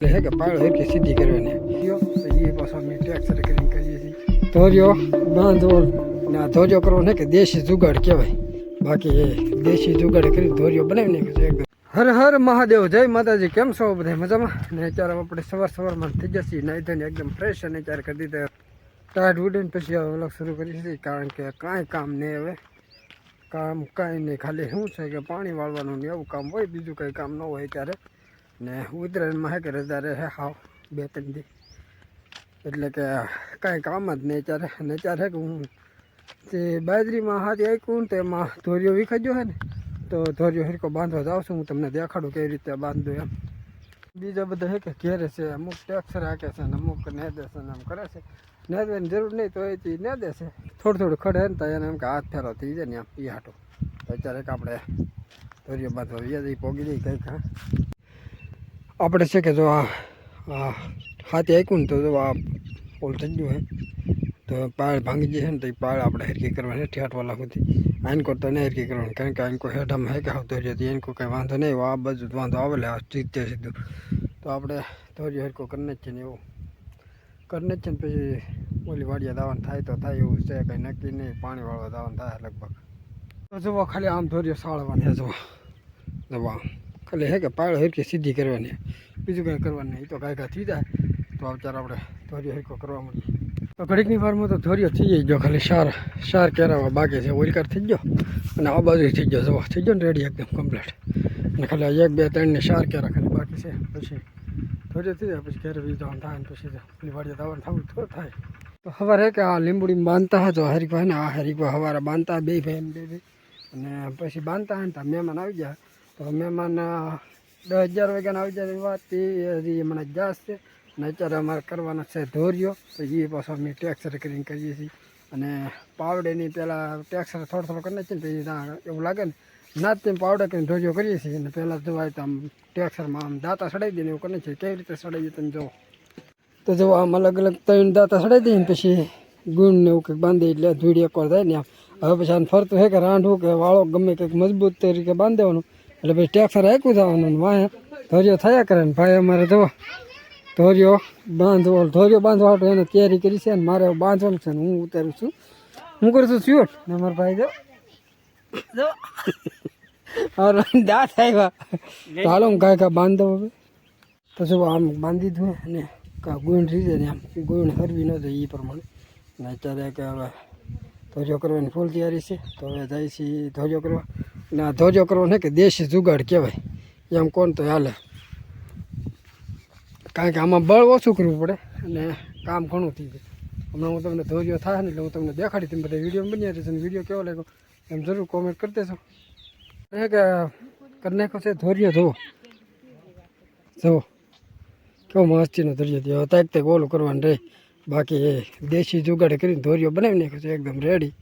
है कि पाड़ हर की सीधी करवाने यो तो ये बस हम टैक्स करिंग करिए छी धोरियो बांधो ना धोरियो करवाने के देशी जुगाड़ कहेवाय बाकी देशी जुगाड़ કરી ધોરિયો બનાવીને કે એકદમ હર હર મહાદેવ જય માતાજી કેમ છો બધા મજામાં ને અત્યારે આપણે સવારમાં થઈ જશે નાઈ ધોઈને એકદમ ફ્રેશ અને અત્યારે કરી દીધા ટાઈટ ઉડીને પછી વ્લોગ શરૂ કરી છે કારણ કે કાંઈ કામ નહીં હવે કામ કાંઈ નહીં ખાલી શું છે કે પાણી વાળવાનું ને એવું કામ હોય બીજું કંઈ કામ ન હોય ત્યારે ને ઉત્તરાયણમાં હે કે રજા રહે હાવ 2-3 દી એટલે કે કાંઈ કામ જ નહીં ત્યારે અને ત્યારે કે હું તે બાજરીમાં હાથી આંક્યું ને તેમાં ધોરિયો વિખાઈ ગયો છે ને તો ધોરિયો હરકો બાંધવા જાઉં છું હું તમને દેખાડું કેવી રીતે બાંધું એમ બીજા બધા હે કે ઘેરે છે અમુક ટેક્સર હાકે છે ને અમુક નેદે છે ને આમ કરે છે નેદવાની જરૂર નહીં તો એથી નેદે છે થોડું ખડે ને તો એને એમ કે હાથ ફેરો થઈ જાય ને આમ એ હાટું તો અત્યારે આપણે ધોરિયો બાંધવા વ્યાજ પોગી દઈ કંઈક હા આપણે છે કે જો આ હાથે આંક્યું ને તો જો આ ઓલ થઈ ગયું હે તો પાળ ભાંગી જશે ને તો એ પાળ આપણે હરકી કરવાની ઠેઠવાલા સુધી આનકો તો નહીં હરકી કરવાની કારણ કે આનકો હેઠામાં હે કે આવતો રહ્યો તો એનકો કંઈ વાંધો નહીં આ બાજુ વાંધો આવેલે આ જીતે સીધું તો આપણે ધોરિયો હરકો કરીને જ છે ને એવું કરીને જ છે ને પછી ઓલી વાડિયા દાવાનું થાય તો થાય એવું છે કંઈ નક્કી નહીં પાણી વાળવા દાવાનું થાય લગભગ તો જુઓ ખાલી આમ ધોરિયો સાળવાની જુઓ જવા ખાલી હે કે પાળ હરકી સીધી કરવાની બીજું કંઈ કરવાનું નહીં તો કાંઈ થઈ જાય તો અત્યારે આપણે ધોરિયો હરકો કરવા મળીએ તો ઘડીકની વારમાં તો ધોરિયો થઈ ગયો ખાલી સાર કેરાવા બાકી છે ઓલકાર થઈ ગયો અને આ બાજુ થઈ ગયો જવા થઈ ગયો ને રેડી એકદમ કમ્પ્લીટ અને ખાલી 1 2 3 ને સાર કેરા ખાલી બાકી છે પછી ધોરિયો થઈ જાય પછી ઘરે જવાનું થાય ને પછી પેલી વાડીએ દાવાનું થવું તો થાય તો સવારે કે આ લીંબુડી બાંધતા હતો હરીકભાઈ ને આ હરીકભાઈ સવારે બાંધતા બે ભાઈ બે અને પછી બાંધતા ને ત્યાં મહેમાન આવી ગયા તો મહેમાન 10-11 વાગ્યાના આવી જાય વાત એ હજી હમણાં જાસ છે અને અત્યારે અમારે કરવાનો છે ધોરિયો તો એ પાછો અમે ટેક્સર કરીને કરીએ છીએ અને પાવડેની પહેલાં ટેક્સર થોડો કરીને છે ને પછી ત્યાં એવું લાગે ને ના જ તેમ પાવડે કરીને ધોરિયો કરીએ છીએ અને પહેલાં જોવાય તો આમ ટેક્સરમાં આમ દાંતા સડાઈ દઈને એવું કરીએ છીએ કેવી રીતે સડાઈએ તમે જુઓ તો જો આમ અલગ અલગ 3 દાંતા સડાઈ દઈએ ને પછી ગુણ ને એવું કંઈક બાંધી એટલે ધૂળી એકવાર થાય ને આમ હવે પછી આને ફરતું છે કે રાંઢવું કે વાળો ગમે કંઈક મજબૂત તરીકે બાંધી દેવાનું એટલે પછી ટેક્સર આંક્યું જવાનું વાંહે ધોરિયો થયા કરે ને ભાઈ અમારે જો ધોરિયો બાંધવા એને તૈયારી કરી છે ને મારે બાંધવાનું છે ને હું ઉતારું છું હું કરું છું સ્યોટ ને મારા ભાઈ જો દાંત આવ્યા તો હાલો હું કાંઈ બાંધ દઉં હવે તો જો આમ બાંધી દઉં અને ગુણ રીઝે ને આમ ગુણ હરવી ન જાય એ પ્રમાણે ને અત્યારે કે હવે ધોરિયો કરવાની ફૂલ તૈયારી છે તો હવે જાય છે ધોરિયો કરવા ને આ ધોરિયો કરવાનો કે દેશી જુગાડ કહેવાય એમ કોણ તો હાલે કારણ કે આમાં બળ ઓછું કરવું પડે અને કામ ઘણું થઈ જાય હમણાં હું તમને ધોરિયો થાય ને એટલે હું તમને દેખાડી તમે બધા વિડીયો બની રહેશે અને વિડીયો કેવો લાગ્યો એમ જરૂર કોમેન્ટ કરી દેશો એ કે કરી નાખો છે ધોરિયો જુઓ કેવો મસ્તીનો ધોરિયો થયો તાક ઓલું કરવાનું રહે બાકી એ દેશી જુગાડે કરીને ધોરિયો બનાવી નાખ્યો છે એકદમ રેડી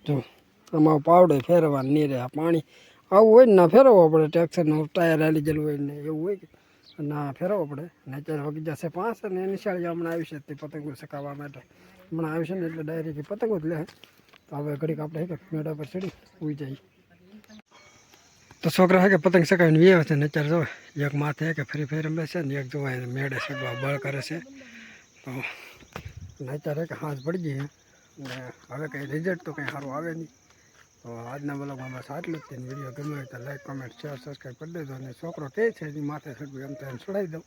જો આમાં પાવડે ફેરવવાનું નહીં રહે પાણી આવું હોય ને ના ફેરવવો પડે ટેક્સરનું ટાયર હાલી ગયેલું હોય ને એવું હોય કે ના ફેરવવો પડે ને અત્યારે વાગી જશે 5 અને નિશાળી હમણાં આવી છે તે પતંગો સકાવવા માટે હમણાં આવી છે ને એટલે ડાયરેક્ટ પતંગો જ લે તો હવે ઘડીક આપણે કે મેળા પર ચડી ઉઈ જઈએ તો છોકરા કે પતંગ સકાવીને વ્યવ છે ને અત્યારે જો એક માથે કે ફરી રમે છે ને એક જોવા મેળે સગવા બળ કરે છે તો અત્યારે કે હાથ પડી ગઈ ને હવે કંઈ રિઝલ્ટ તો કંઈ સારું આવે નહીં તો આજના બ્લોગમાં બસ આટલું જ છે વિડીયો ગમે તો લાઈક કોમેન્ટ શેર સબસ્ક્રાઈબ કરી દેજો અને છોકરો કહે છે એની માથે ચડવું એમ તો એમ છોડાવી દઉં